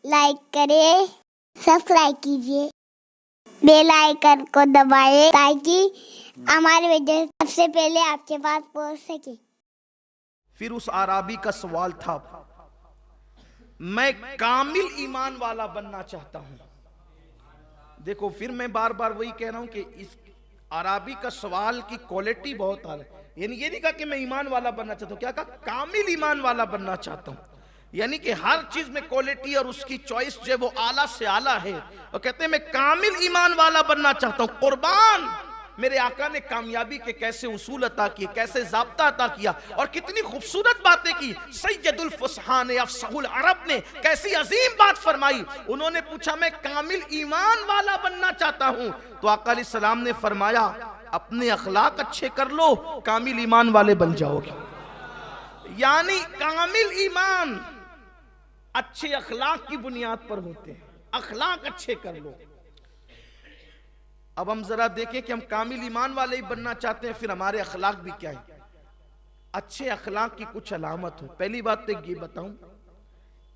Like करें, subscribe कीजिए, bell icon को दबाएं ताकि हमारे वीडियो सबसे पहले आपके पास पहुंच सके। फिर उस आराबी का सवाल था, मैं कामिल ईमान वाला बनना चाहता हूं। देखो, फिर मैं बार बार वही कह रहा हूं कि इस आराबी का सवाल की क्वालिटी बहुत आला है। यानी ये नहीं कहा कि मैं ईमान वाला बनना चाहता हूं, क्या कहा? कामिल ईमान वाला बनना चाहता हूं। यानी कि हर चीज में क्वालिटी और उसकी चॉइस जो है वो आला से आला है। और कहते हैं मैं कामिल ईमान वाला बनना चाहता हूं। कुर्बान मेरे आका ने कामयाबी के कैसे उसूल अता किए, कैसे ज़ाब्ता अता किया और कितनी खूबसूरत बातें की। सैयदुल फुसहा ने, अफसहुल अरब ने कैसी अजीम बात फरमाई। उन्होंने पूछा मैं कामिल ईमान वाला बनना चाहता हूं, तो आका अलैहिस्सलाम ने फरमाया अपने अखलाक अच्छे कर लो, कामिल ईमान वाले बन जाओगे। यानी कामिल ईमान अच्छे अखलाक की बुनियाद पर होते हैं। अखलाक अच्छे कर लो। अब हम जरा देखें कि हम कामिल ईमान वाले ही बनना चाहते हैं, फिर हमारे अखलाक भी क्या है। अच्छे अखलाक की कुछ अलामत हो। पहली बात तो ये बताऊं,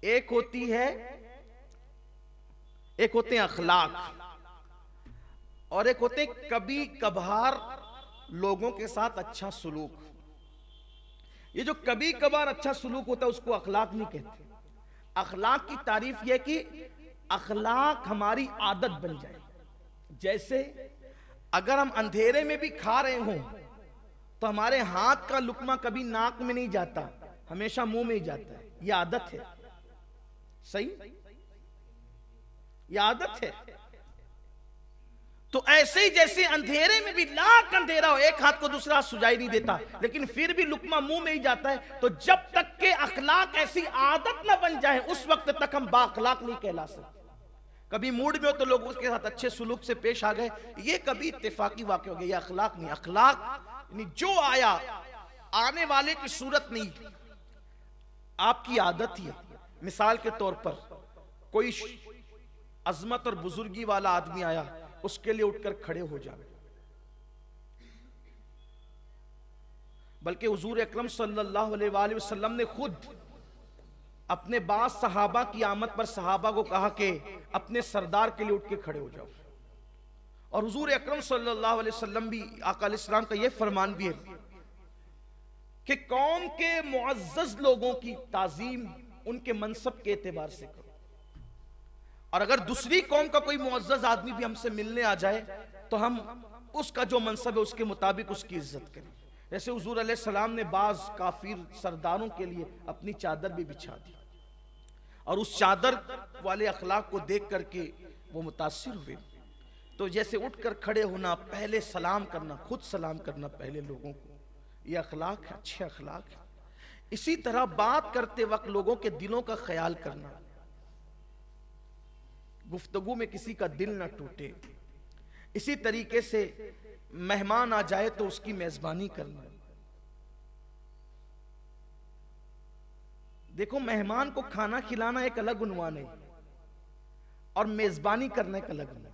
एक होते हैं अखलाक और एक होते हैं कभी कभार लोगों के साथ अच्छा सुलूक। ये जो कभी कभार अच्छा सुलूक होता है उसको अखलाक नहीं कहते। अखलाक की तारीफ यह कि अखलाक हमारी आदत बन जाए। जैसे अगर हम अंधेरे में भी खा रहे हों तो हमारे हाथ का लुकमा कभी नाक में नहीं जाता, हमेशा मुंह में ही जाता है। यह आदत है। सही, यह आदत है। तो ऐसे ही जैसे अंधेरे में भी लाख अंधेरा हो, एक हाथ को दूसरा हाथ सुझाई नहीं देता, लेकिन फिर भी लुकमा मुंह में ही जाता है। तो जब तक के अखलाक ऐसी आदत ना बन जाए उस वक्त तक हम बाअखलाक नहीं कहला सकते। कभी मूड में हो तो लोगों के साथ अच्छे सुलूक से पेश आ गए, ये कभी इत्तेफाकी वाक़या हो गया, ये अखलाक नहीं। अखलाक यानी जो आया, आने वाले की सूरत नहीं, आपकी आदत ही है। मिसाल के तौर पर कोई अजमत और बुजुर्गी वाला आदमी आया, उसके लिए उठकर खड़े हो जाए। बल्कि हुजूर अकरम सल्लल्लाहु अलैहि वसल्लम ने खुद अपने बाद सहाबा की आमद पर सहाबा को कहा कि अपने सरदार के लिए उठ के खड़े हो जाओ। और हुजूर अकरम सल्लल्लाहु अलैहि वसल्लम भी, आका अलैहिस्सलाम का यह फरमान भी है कि कौम के मुअज़्ज़ज़ लोगों की ताज़ीम उनके मनसब के एतबार से करो। और अगर दूसरी कौम का कोई मुअज़्ज़ज़ आदमी भी हमसे मिलने आ जाए तो हम उसका जो मनसब है उसके मुताबिक उसकी इज्जत करें। जैसे हुजूर अलैहिस्सलाम ने बाज काफिर सरदारों के लिए अपनी चादर भी बिछा दी और उस चादर वाले अखलाक को देख करके वो मुतासिर हुए। तो जैसे उठकर खड़े होना, पहले सलाम करना, खुद सलाम करना पहले लोगों को, ये अखलाक है, अच्छे अखलाक है। इसी तरह बात करते वक्त लोगों के दिलों का ख्याल करना, गुफ्तगू में किसी का दिल ना टूटे। इसी तरीके से मेहमान आ जाए तो उसकी मेजबानी करना। देखो, मेहमान को खाना खिलाना एक अलग उन्वान है और मेजबानी करना एक अलग उन्वान।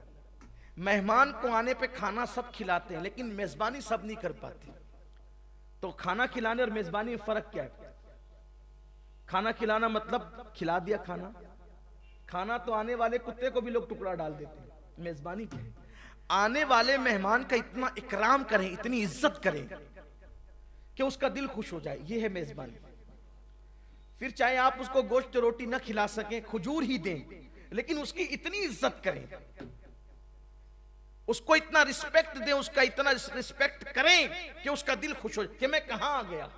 मेहमान को आने पे खाना सब खिलाते हैं लेकिन मेजबानी सब नहीं कर पाते। तो खाना खिलाने और मेजबानी में फर्क क्या है? खाना खिलाना मतलब खिला दिया खाना, खाना तो आने वाले कुत्ते को भी लोग टुकड़ा डाल देते हैं। मेजबानी क्या है? आने वाले मेहमान का इतना इकराम करें, इतनी इज्जत करें कि उसका दिल खुश हो जाए, ये है मेजबानी। फिर चाहे आप उसको गोश्त रोटी ना खिला सकें, खजूर ही दें, लेकिन उसकी इतनी इज्जत करें, उसको इतना रिस्पेक्ट दें, उसका इतना रिस्पेक्ट करें कि उसका दिल खुश हो जाए कि मैं कहां आ गया।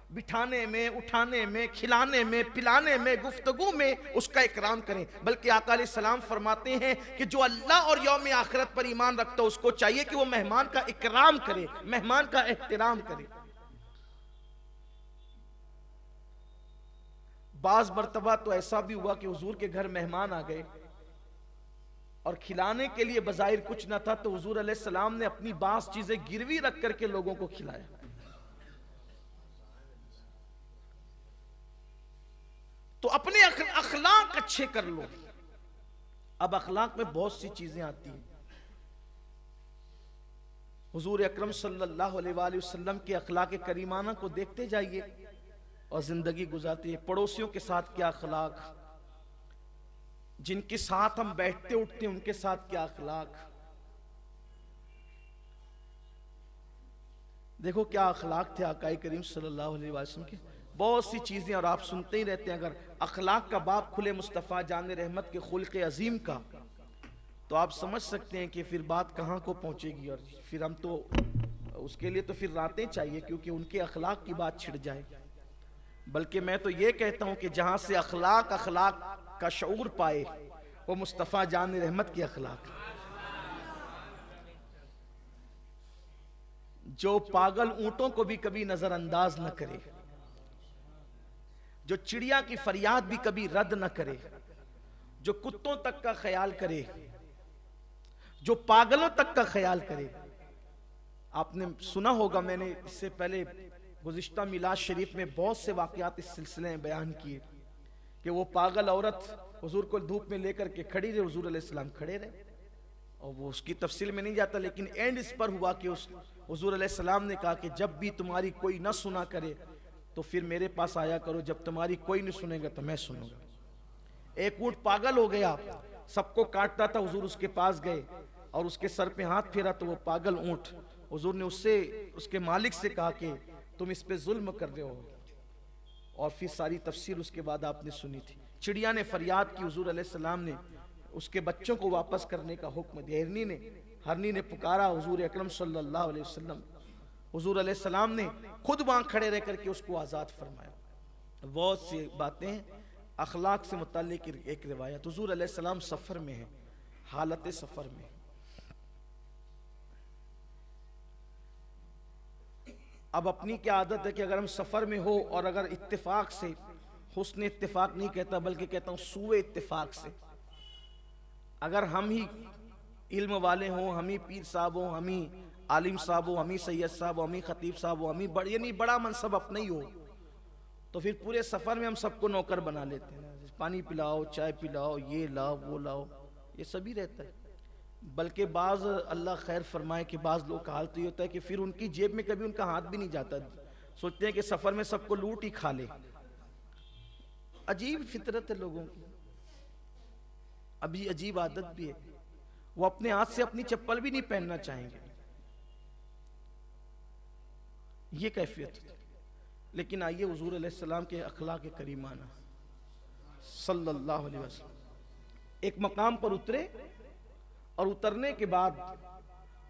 बिठाने में, उठाने में, खिलाने में, पिलाने में, गुफ्तगू में उसका इकराम करें। बल्कि आका अलैहिस्सलाम फरमाते हैं कि जो अल्लाह और यौम आखिरत पर ईमान रखता है उसको चाहिए कि वो मेहमान का इकराम करे, मेहमान का एहतराम करे। बाज मर्तबा तो ऐसा भी हुआ कि हुजूर के घर मेहमान आ गए और खिलाने के लिए बज़ाहिर कुछ ना था, तो हुजूर अलैहिस्सलाम ने अपनी बास चीजें गिरवी रख करके लोगों को खिलाया। तो अपने अखलाक अच्छे कर लो। अब अखलाक में बहुत सी चीजें आती हैं। हुजूर अकरम सल्लल्लाहु अलैहि वसल्लम के अखलाक करीमाना को देखते जाइए और जिंदगी गुजारती है। पड़ोसियों के साथ क्या अखलाक, जिनके साथ हम बैठते उठते उनके साथ क्या अखलाक। देखो क्या अखलाक थे आकाई करीम सल्लल्लाहु अलैहि वसल्लम के। बहुत सी चीजें और आप सुनते ही रहते हैं। अगर अखलाक का बाप खुले मुस्तफ़ा जान रहमत के खुल्क़ अजीम का, तो आप समझ सकते हैं कि फिर बात कहाँ को पहुंचेगी। और फिर हम तो उसके लिए तो फिर रातें चाहिए, क्योंकि उनके अखलाक की बात छिड़ जाए। बल्कि मैं तो ये कहता हूं कि जहां से अखलाक का शऊर पाए वो मुस्तफ़ा जान रहमत के अखलाक। जो पागल ऊंटों को भी कभी नजरअंदाज न करे, जो चिड़िया की फरियाद भी कभी रद्द न करे, जो कुत्तों तक का ख्याल करे, जो पागलों तक का ख्याल करे। आपने सुना होगा, मैंने इससे पहले गुज़िश्ता मिलाद शरीफ में बहुत से वाक़यात इस सिलसिले में बयान किए कि वो पागल औरत हुजूर को धूप में लेकर के खड़ी रहे, हुजूर अलैहिस्सलाम खड़े रहे। और वो उसकी तफसील में नहीं जाता, लेकिन एंड इस पर हुआ कि उस हुजूर अलैहिस्सलाम ने कहा कि जब भी तुम्हारी कोई न सुना करे तो फिर मेरे पास आया करो, जब तुम्हारी कोई नहीं सुनेगा तो मैं सुनूंगा। एक ऊंट पागल हो गया, सबको काटता था, हुजूर उसके पास गए और उसके सर पे हाथ फेरा तो वो पागल ऊंट, हुजूर ने उससे उसके मालिक से कहा कि तुम इस पे जुल्म कर रहे हो। और फिर सारी तफसीर उसके बाद आपने सुनी थी। चिड़िया ने फरियाद की, हुजूर अलैहिस्सलाम ने उसके बच्चों को वापस करने का हुक्म दिया। हरनी ने पुकारा हुजूर अकरम सल्लल्लाहु अलैहि वसल्लम, हुजूर अलैहिस्सलाम ने खुद वहां खड़े रह करके उसको आज़ाद फरमाया। बहुत सी बातें अखलाक से मुताल्लिक। एक रिवायत, हुजूर अलैहिस्सलाम सफ़र में है, हालत सफ़र में। अब अपनी क्या आदत है कि अगर हम सफ़र में हो और अगर इत्तेफाक से, हुस्न इत्तेफाक नहीं कहता बल्कि कहता हूँ सूए इत्तेफाक से, अगर हम ही इल्म वाले हों, हम ही पीर साहब हों, हम ही आलिम साहब हो, हम ही सैयद साहब हो, हम ही खतीब साहब हो, हम ही यानी बड़ा मनसब अपना ही हो, तो फिर पूरे सफ़र में हम सबको नौकर बना लेते हैं। पानी पिलाओ, चाय पिलाओ, ये लाओ वो लाओ, ये सभी रहता है। बल्कि बाज़ अल्लाह खैर फरमाए कि बाज़ लोग का हाल तो ये होता है कि फिर उनकी जेब में कभी उनका हाथ भी नहीं जाता, सोचते हैं कि सफ़र में सबको लूट ही खा ले। अजीब फितरत है लोगों की, अभी अजीब आदत भी है। वो अपने हाथ से अपनी चप्पल भी नहीं पहनना चाहेंगे, ये कैफियत है। लेकिन आइए हुजूर अलैहिस्सलाम के अखलाक करीमाना सल्लल्लाहु अलैहि वसल्लम एक मकाम पर उतरे और उतरने के बाद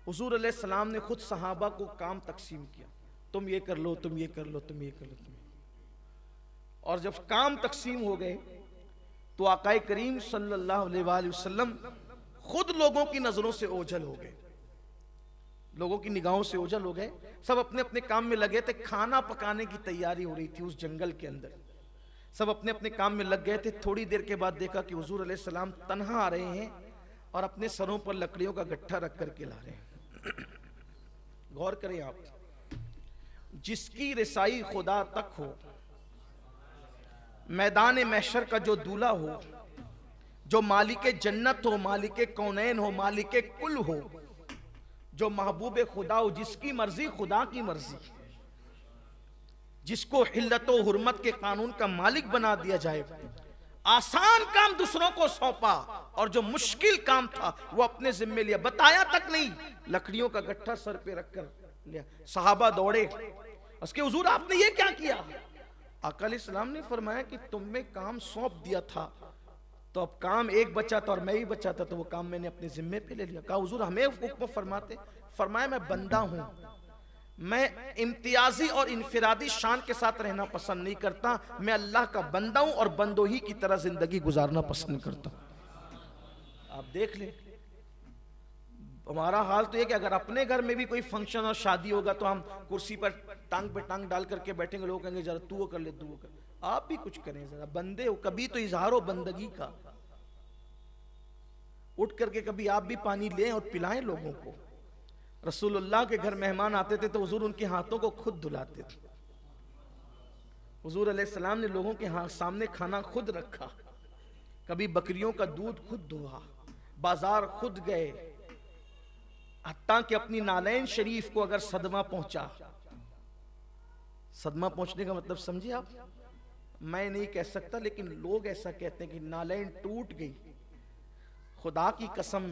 हुजूर अलैहिस्सलाम ने खुद सहाबा को काम तकसीम किया, तुम ये कर लो, तुम ये कर लो, तुम ये कर लो, तुम। और जब काम तकसीम हो गए तो आकाए करीम सल्लल्लाहु अलैहि वसल्लम खुद लोगों की नजरों से ओझल हो गए, लोगों की निगाहों से ओझल हो गए। सब अपने अपने काम में लगे थे। खाना पकाने की तैयारी हो रही थी उस जंगल के अंदर, सब अपने अपने काम में लग गए थे। थोड़ी देर के बाद देखा कि हुजूर अलैहिस्सलाम तन्हा आ रहे हैं और अपने सरों पर लकड़ियों का गट्ठा रख करके ला रहे हैं। गौर करें आप, जिसकी रिसाई खुदा तक हो, मैदान महशर का जो दूल्हा हो, जो मालिक जन्नत हो, मालिक कौनैन हो, मालिक कुल हो, जो महबूब खुदा हो, जिसकी मर्जी खुदा की मर्जी, जिसको हिल्लत व हुर्मत के कानून का मालिक बना दिया जाए, आसान काम दूसरों को सौंपा और जो मुश्किल काम था वो अपने जिम्मे लिया, बताया तक नहीं, लकड़ियों का गट्ठा सर पे रखकर लिया। सहाबा दौड़े, उसके हुजूर आपने ये क्या किया? आका अलैहिस्सलाम ने फरमाया कि तुम्हें काम सौंप दिया था तो अब काम एक बचा था और मैं ही बचा था, तो वो काम मैंने अपने जिम्मे पे ले लिया। कहा हुजूर हमें हुक्म फरमाते? फरमाया मैं बंदा हूं, मैं इम्तियाजी और इनफिरादी शान के साथ रहना पसंद नहीं करता, मैं अल्लाह का बंदा हूं और बंदोही की तरह जिंदगी गुजारना पसंद करता हूं। आप देख लें, हमारा हाल तो ये कि अगर अपने घर में भी कोई फंक्शन और शादी होगा तो हम कुर्सी पर टांग पे टांग डाल करके बैठेंगे, लोग कहेंगे जरा तू वो कर ले, तू वो कर। आप भी कुछ करें, जरा बंदे हो, कभी तो इजहार हो बंदगी का। उठ करके कभी आप भी पानी लें और पिलाएं लोगों को। रसूलुल्लाह के घर मेहमान आते थे तो हुजूर उनके हाथों को खुद धुलाते थे। हुजूर अलैहिस्सलाम ने लोगों के सामने खाना खुद रखा, कभी बकरियों का दूध खुद दुहा, बाजार खुद गए, हत्ता कि अपनी नालैन शरीफ को अगर सदमा पहुंचा, सदमा पहुंचने का मतलब समझिए आप, मैं नहीं कह सकता लेकिन लोग ऐसा कहते हैं कि नालैन टूट गई, खुदा की कसम,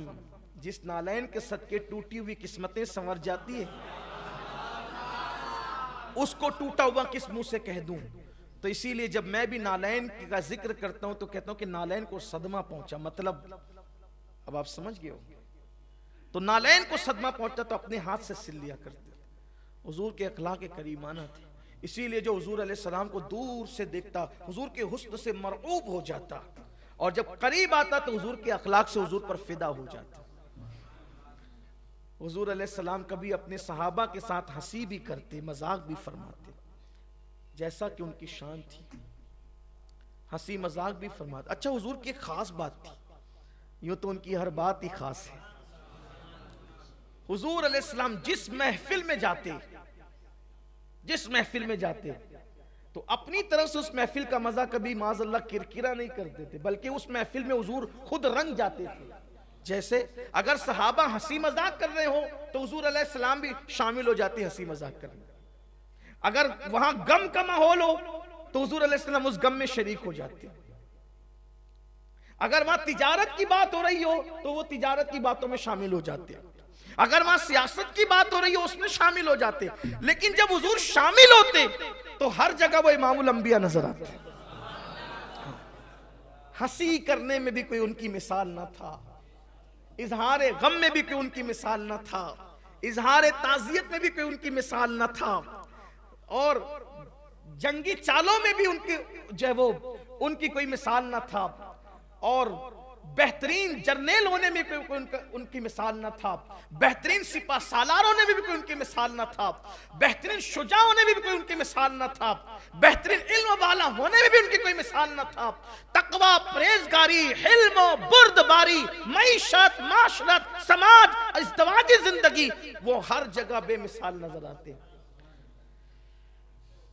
जिस नालैन के सदके टूटी हुई किस्मतें संवर जाती है, उसको टूटा हुआ किस मुंह से कह दूं। तो इसीलिए जब मैं भी नालैन का जिक्र करता हूं तो कहता हूं कि नालैन को सदमा पहुंचा, मतलब अब आप समझ गए हो। तो नालैन को सदमा पहुंचा तो अपने हाथ से सिल लिया करते। हुजूर के अखलाक करीमाना थे, इसीलिए जो हुजूर अलैहिस्सलाम को दूर से देखता हुजूर के हुस्न से मरऊब हो जाता, और जब करीब आता तो हुजूर के अखलाक से हुजूर पर फिदा हो जाता। हुजूर अलैहिस्सलाम कभी अपने सहाबा के साथ हंसी भी करते, मजाक भी फरमाते, जैसा कि उनकी शान थी, हंसी मजाक भी फरमाते। अच्छा, हुजूर की एक खास बात थी, यूं तो उनकी हर बात ही खास है। हुजूर अलैहिस्सलाम जिस महफिल में जाते, जिस महफिल में जाते तो अपनी तरफ से उस महफिल का मजा कभी माज़अल्लाह किरकिरा नहीं करते थे, बल्कि उस महफिल में हुजूर खुद रंग जाते थे। जैसे अगर सहाबा हंसी मजाक कर रहे हो तो हुजूर अलैहिस्सलाम भी शामिल हो जाते हंसी मजाक करने। अगर वहां गम का माहौल हो तो हुजूर अलैहिस्सलाम उस गम में शरीक हो जाते। अगर वहां तिजारत की बात हो रही हो तो वो तिजारत की बातों में शामिल हो जाते। अगर वहां सियासत की बात हो रही हो उसमें शामिल हो जाते। लेकिन जब हुजूर शामिल होते तो हर जगह वो इमामुल अंबिया नजर आते। हंसी करने में भी कोई उनकी मिसाल ना था, इजहार गम में भी कोई उनकी मिसाल ना था, इजहार ताजियत में भी कोई उनकी मिसाल ना था, और जंगी चालों में भी उनकी जो है वो उनकी कोई मिसाल ना था, और बेहतरीन जर्नेल होने में कोई उनकी मिसाल ना था, बेहतरीन सिपा सालार होने में भी कोई उनकी मिसाल ना था, बेहतरीन शुजा होने में भी कोई उनकी मिसाल ना था, बेहतरीन इल्म वाला होने में भी उनकी कोई मिसाल ना था। तकवा, परहेजगारी, हिल्म, बुर्दबारी, मईशत, माशरत, समाज, इज़्दिवाजी जिंदगी, वो हर जगह बेमिसाल नजर आते।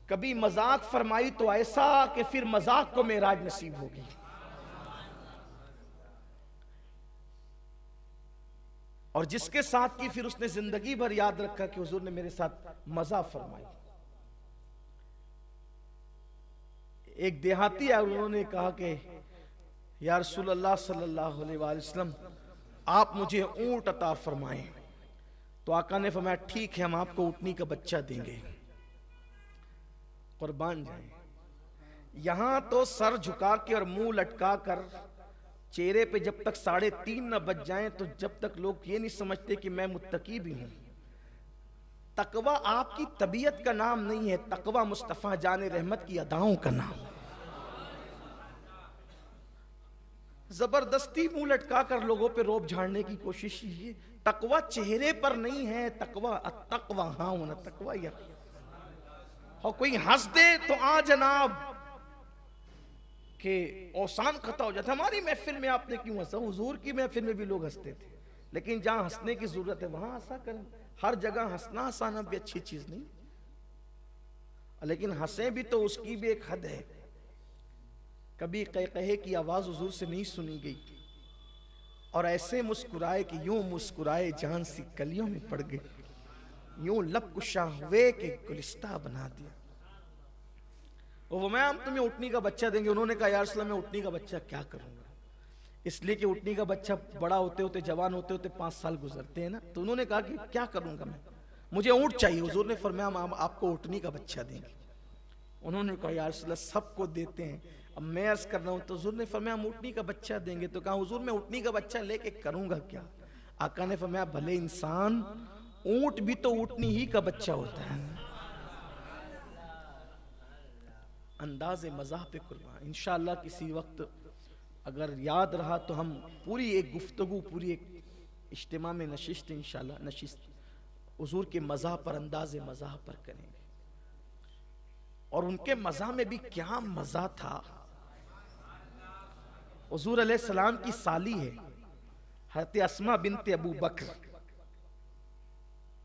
कभी मजाक फरमाई तो ऐसा कि फिर मजाक को मेराज नसीब होगी। और जिसके साथ की फिर उसने जिंदगी भर याद रखा कि हुजूर ने मेरे साथ मजा फरमाई। एक देहाती है, उन्होंने कहा कि या रसूलल्लाह सल्लल्लाहु अलैहि वसल्लम, आप मुझे ऊंट अता फरमाएं। तो आका ने फरमाया ठीक है, हम आपको ऊँटनी का बच्चा देंगे, कुर्बान जाए। यहां तो सर झुका के और मुंह लटका कर चेहरे पे जब तक 3:30 न बज जाएं तो जब तक लोग ये नहीं समझते कि मैं मुत्तकी भी हूं। तकवा आपकी तबीयत का नाम नहीं है, तकवा मुस्तफा जाने रहमत की अदाओं का नाम। जबरदस्ती मुंह लटका कर लोगों पे रोब झाड़ने की कोशिश कीजिए। तकवा चेहरे पर नहीं है, तकवा तकवा हाँ होना तकवा। या और कोई हंस दे तो आ जनाब के औसान खता हो जाता। हमारी महफिल में आपने क्यों हंसा? हुजूर की महफिल में भी लोग हंसते थे, लेकिन जहां हंसने की जरूरत है वहां हंसा करें। हर जगह हंसना हंसाना भी अच्छी चीज नहीं, लेकिन हंसे भी तो उसकी भी एक हद है। कभी कहे की आवाज हुजूर से नहीं सुनी गई और ऐसे मुस्कुराए कि यूं मुस्कुराए जान सी कलियों में पड़ गई, यूं लब कुशा हुए कि गुलिस्ता बना दिया। वो मैं हम तुम्हें ऊँटनी का बच्चा देंगे। उन्होंने कहा यार रसूलल्लाह, मैं ऊँटनी का बच्चा क्या करूंगा? इसलिए कि ऊँटनी का बच्चा बड़ा होते होते जवान होते होते 5 साल गुजरते हैं ना। तो उन्होंने कहा कि क्या करूंगा मैं, मुझे ऊँट चाहिए। हुजूर ने फरमाया हम आपको ऊँटनी का बच्चा देंगे। उन्होंने कहा यार रसूलल्लाह, सबको देते हैं, अब मैं अर्ज कर रहा हूँ। तो हुजूर ने फरमाया हम ऊँटनी का बच्चा देंगे। तो कहा हुजूर मैं ऊँटनी का बच्चा लेके करूंगा क्या? आका ने फरमाया भले इंसान, ऊँट भी तो ऊँटनी ही का बच्चा होता है। अंदाज़े मज़ाह पे कुर्बान। इंशाअल्लाह किसी वक्त अगर याद रहा तो हम पूरी एक गुफ्तगू, पूरी एक इज्तिमा में नशिस्त, इंशाअल्लाह नशिस्त हुजूर के मज़ाह पर, अंदाज़े मज़ाह पर करेंगे। और उनके मज़ाह में भी क्या मज़ा था। हुजूर अलैहिस्सलाम की साली है हज़रत अस्मा बिनते अबू बकर,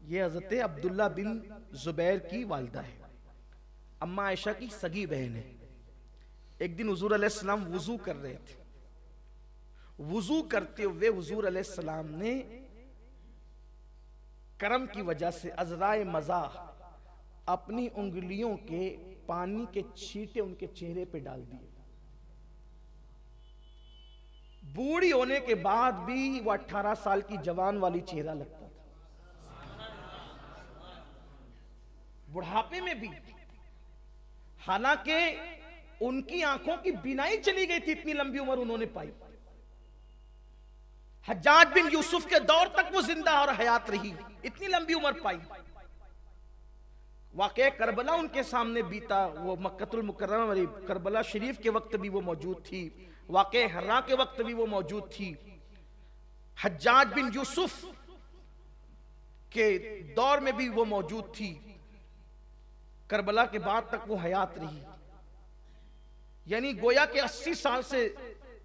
ये हज़रत अब्दुल्ला बिन जुबैर की वालिदा है, अम्मा आयशा की सगी बहन है। एक दिन हुजूर अलैहिस्सलाम वुजू कर रहे थे। वुजू करते हुए हुजूर अलैहिस्सलाम ने करम की वजह से अज़राए मज़ा अपनी उंगलियों के पानी के छींटे उनके चेहरे पे डाल दिए। बूढ़ी होने के बाद भी वो 18 साल की जवान वाली चेहरा लगता था, बुढ़ापे में भी। हालांकि उनकी आंखों की बीनाई चली गई थी, इतनी लंबी उम्र उन्होंने पाई। हज्जाज बिन यूसुफ के दौर तक वो जिंदा और हयात रही, इतनी लंबी उम्र पाई। वाक़या करबला उनके सामने बीता, वो मक्कतुल मुकर्रमा वाली करबला शरीफ के वक्त भी वो मौजूद थी, वाक़या हर्रा के वक्त भी वो मौजूद थी, हज्जाज बिन यूसुफ के दौर में भी वो मौजूद थी, करबला के बाद तक वो हयात रही। यानी गोया के 80 साल से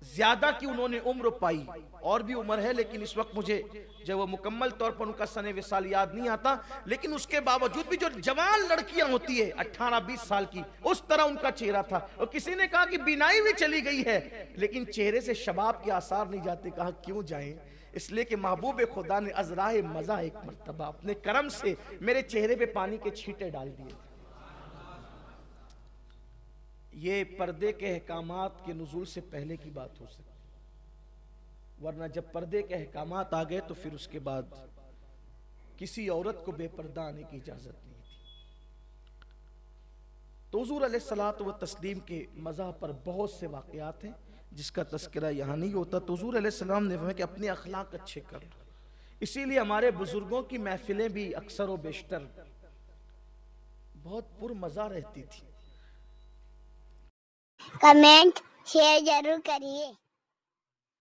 ज्यादा की उन्होंने उम्र पाई, और भी उम्र है, लेकिन इस वक्त मुझे जब वो मुकम्मल तौर पर उनका सने विसाल याद नहीं आता। लेकिन उसके बावजूद भी जो जवान लड़कियां होती है 18-20 साल की, उस तरह उनका चेहरा था। और किसी ने कहा कि बीनाई भी चली गई है, लेकिन चेहरे से शबाब के आसार नहीं जाते। कहा क्यों जाएं? इसलिए कि महबूब खुदा ने अजराए मजा एक मर्तबा अपने करम से मेरे चेहरे पे पानी के छींटे डाल दिए। ये पर्दे के अहकामात के नुज़ूल से पहले की बात हो सकती, वरना जब पर्दे के अहकामात आ गए तो फिर उसके बाद किसी औरत को बेपर्दा आने की इजाजत नहीं थी। तो हुज़ूर अलैहिस्सलातु व तस्लीम के मज़ाह पर बहुत से वाक़यात हैं जिसका तज़किरा यहाँ नहीं होता। तो हुज़ूर अलैहिस्सलाम ने फरमाया कि अपने अखलाक अच्छे कर लो। इसीलिए हमारे बुजुर्गों की महफिलें भी अक्सर व बेशतर बहुत पुरमज़ा रहती थी। कमेंट शेयर जरूर करिए।